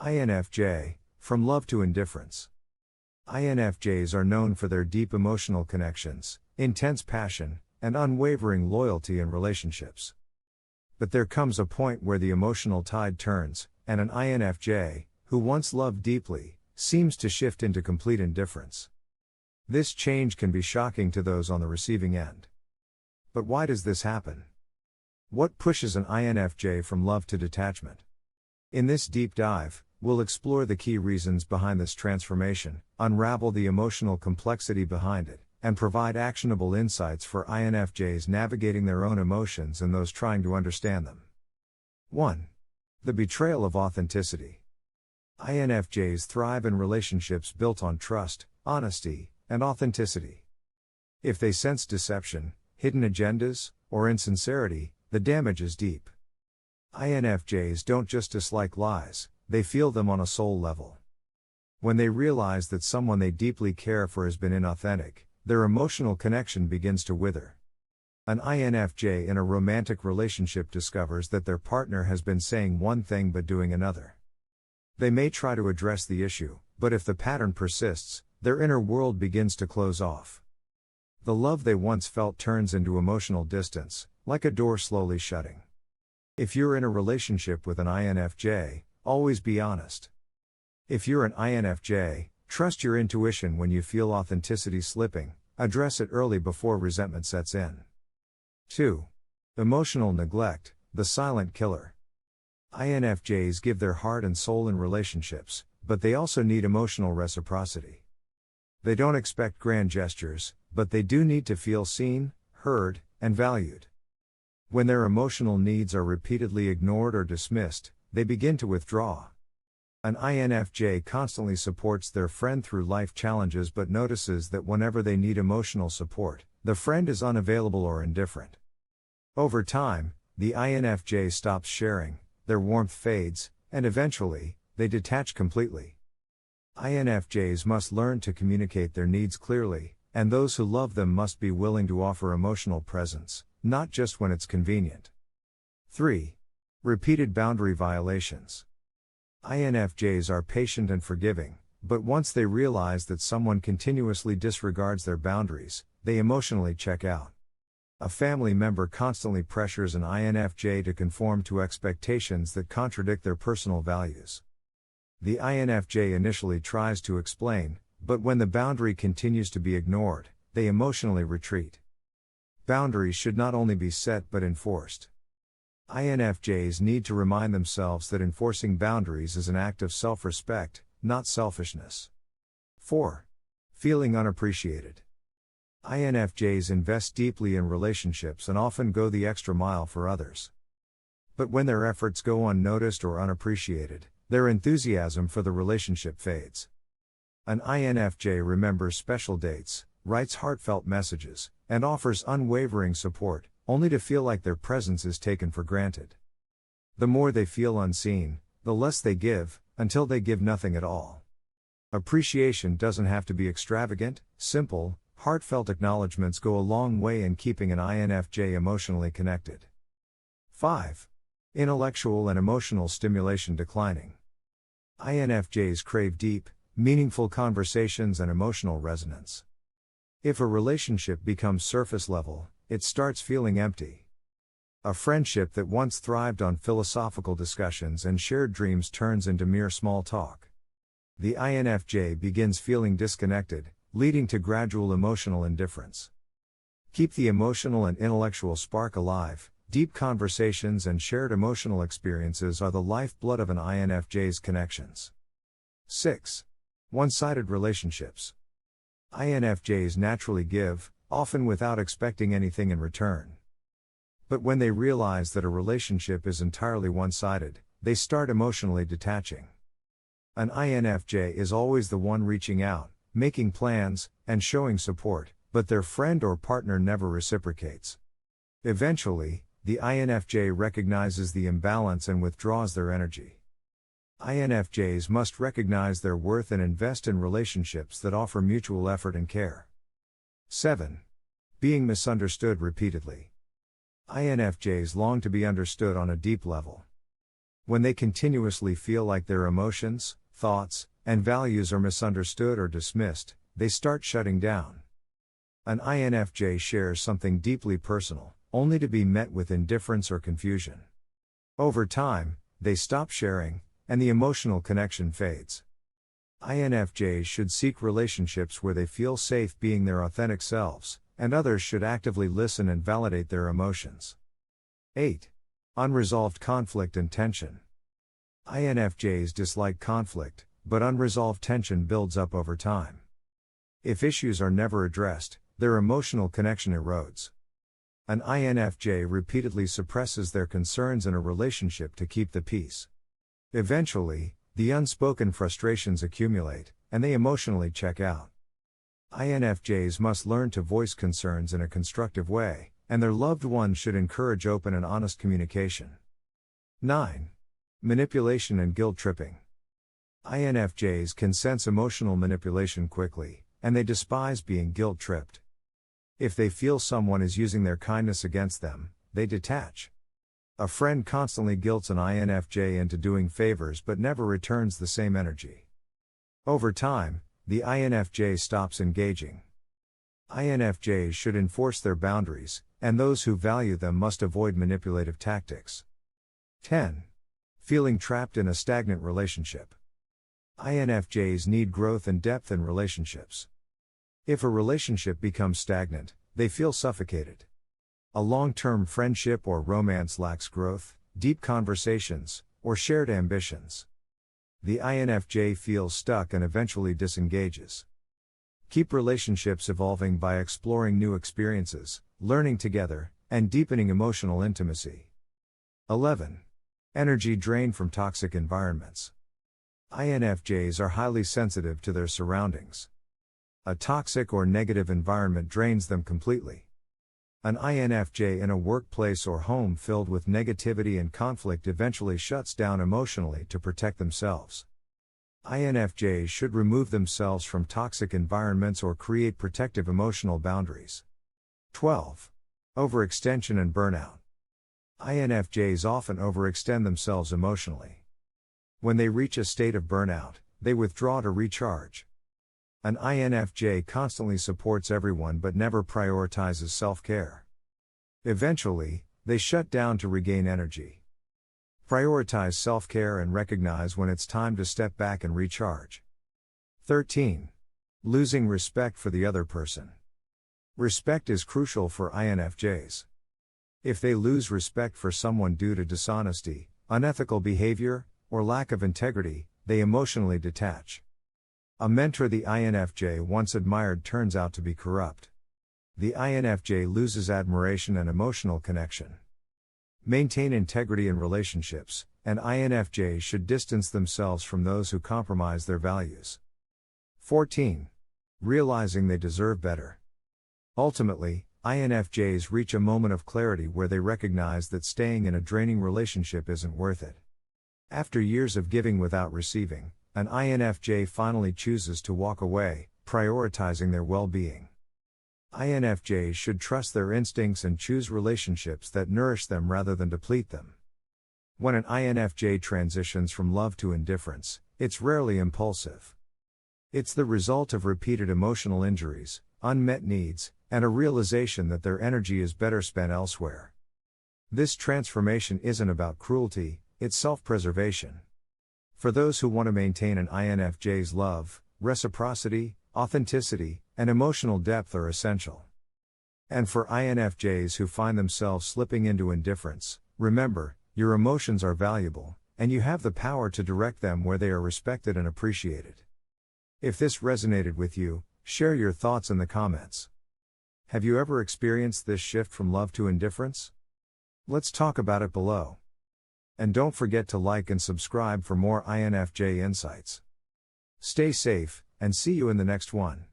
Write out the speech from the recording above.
INFJ, from love to indifference. INFJs are known for their deep emotional connections, intense passion, and unwavering loyalty in relationships. But there comes a point where the emotional tide turns, and an INFJ, who once loved deeply, seems to shift into complete indifference. This change can be shocking to those on the receiving end. But why does this happen? What pushes an INFJ from love to detachment? In this deep dive, we'll explore the key reasons behind this transformation, unravel the emotional complexity behind it, and provide actionable insights for INFJs navigating their own emotions and those trying to understand them. 1. The betrayal of authenticity. INFJs thrive in relationships built on trust, honesty, and authenticity. If they sense deception, hidden agendas, or insincerity, the damage is deep. INFJs don't just dislike lies, they feel them on a soul level. When they realize that someone they deeply care for has been inauthentic, their emotional connection begins to wither. An INFJ in a romantic relationship discovers that their partner has been saying one thing but doing another. They may try to address the issue, but if the pattern persists, their inner world begins to close off. The love they once felt turns into emotional distance, like a door slowly shutting. If you're in a relationship with an INFJ, always be honest. If you're an INFJ, trust your intuition when you feel authenticity slipping, address it early before resentment sets in. 2. Emotional neglect, the silent killer. INFJs give their heart and soul in relationships, but they also need emotional reciprocity. They don't expect grand gestures, but they do need to feel seen, heard, and valued. When their emotional needs are repeatedly ignored or dismissed, they begin to withdraw. An INFJ constantly supports their friend through life challenges but notices that whenever they need emotional support, the friend is unavailable or indifferent. Over time, the INFJ stops sharing, their warmth fades, and eventually, they detach completely. INFJs must learn to communicate their needs clearly, and those who love them must be willing to offer emotional presence, not just when it's convenient. 3. Repeated boundary violations. INFJs are patient and forgiving, but once they realize that someone continuously disregards their boundaries, they emotionally check out. A family member constantly pressures an INFJ to conform to expectations that contradict their personal values. The INFJ initially tries to explain, but when the boundary continues to be ignored, they emotionally retreat. Boundaries should not only be set but enforced. INFJs need to remind themselves that enforcing boundaries is an act of self-respect, not selfishness. 4. Feeling unappreciated. INFJs invest deeply in relationships and often go the extra mile for others. But when their efforts go unnoticed or unappreciated, their enthusiasm for the relationship fades. An INFJ remembers special dates, writes heartfelt messages, and offers unwavering support, only to feel like their presence is taken for granted. The more they feel unseen, the less they give, until they give nothing at all. Appreciation doesn't have to be extravagant, simple, heartfelt acknowledgments go a long way in keeping an INFJ emotionally connected. 5. Intellectual and emotional stimulation declining. INFJs crave deep, meaningful conversations and emotional resonance. If a relationship becomes surface level, it starts feeling empty. A friendship that once thrived on philosophical discussions and shared dreams turns into mere small talk. The INFJ begins feeling disconnected, leading to gradual emotional indifference. Keep the emotional and intellectual spark alive. Deep conversations and shared emotional experiences are the lifeblood of an INFJ's connections. 6. One-sided relationships. INFJs naturally give, often without expecting anything in return. But when they realize that a relationship is entirely one-sided, they start emotionally detaching. An INFJ is always the one reaching out, making plans, and showing support, but their friend or partner never reciprocates. Eventually, the INFJ recognizes the imbalance and withdraws their energy. INFJs must recognize their worth and invest in relationships that offer mutual effort and care. 7. Being misunderstood repeatedly. INFJs long to be understood on a deep level. When they continuously feel like their emotions, thoughts, and values are misunderstood or dismissed, they start shutting down. An INFJ shares something deeply personal, only to be met with indifference or confusion. Over time, they stop sharing, and the emotional connection fades. INFJs should seek relationships where they feel safe being their authentic selves, and others should actively listen and validate their emotions. 8. Unresolved conflict and tension. INFJs dislike conflict, but unresolved tension builds up over time. If issues are never addressed, their emotional connection erodes. An INFJ repeatedly suppresses their concerns in a relationship to keep the peace. Eventually, the unspoken frustrations accumulate, and they emotionally check out. INFJs must learn to voice concerns in a constructive way, and their loved ones should encourage open and honest communication. 9. Manipulation and guilt tripping. INFJs can sense emotional manipulation quickly, and they despise being guilt tripped. If they feel someone is using their kindness against them, they detach. A friend constantly guilts an INFJ into doing favors but never returns the same energy. Over time, the INFJ stops engaging. INFJs should enforce their boundaries, and those who value them must avoid manipulative tactics. 10. Feeling trapped in a stagnant relationship. INFJs need growth and depth in relationships. If a relationship becomes stagnant, they feel suffocated. A long-term friendship or romance lacks growth, deep conversations, or shared ambitions. The INFJ feels stuck and eventually disengages. Keep relationships evolving by exploring new experiences, learning together, and deepening emotional intimacy. 11. Energy drain from toxic environments. INFJs are highly sensitive to their surroundings. A toxic or negative environment drains them completely. An INFJ in a workplace or home filled with negativity and conflict eventually shuts down emotionally to protect themselves. INFJs should remove themselves from toxic environments or create protective emotional boundaries. 12. Overextension and burnout. INFJs often overextend themselves emotionally. When they reach a state of burnout, they withdraw to recharge. An INFJ constantly supports everyone but never prioritizes self-care. Eventually, they shut down to regain energy. Prioritize self-care and recognize when it's time to step back and recharge. 13. Losing respect for the other person. Respect is crucial for INFJs. If they lose respect for someone due to dishonesty, unethical behavior, or lack of integrity, they emotionally detach. A mentor the INFJ once admired turns out to be corrupt. The INFJ loses admiration and emotional connection. Maintain integrity in relationships, and INFJs should distance themselves from those who compromise their values. 14. Realizing they deserve better. Ultimately, INFJs reach a moment of clarity where they recognize that staying in a draining relationship isn't worth it. After years of giving without receiving, an INFJ finally chooses to walk away, prioritizing their well-being. INFJs should trust their instincts and choose relationships that nourish them rather than deplete them. When an INFJ transitions from love to indifference, it's rarely impulsive. It's the result of repeated emotional injuries, unmet needs, and a realization that their energy is better spent elsewhere. This transformation isn't about cruelty, it's self-preservation. For those who want to maintain an INFJ's love, reciprocity, authenticity, and emotional depth are essential. And for INFJs who find themselves slipping into indifference, remember, your emotions are valuable, and you have the power to direct them where they are respected and appreciated. If this resonated with you, share your thoughts in the comments. Have you ever experienced this shift from love to indifference? Let's talk about it below. And don't forget to like and subscribe for more INFJ insights. Stay safe, and see you in the next one.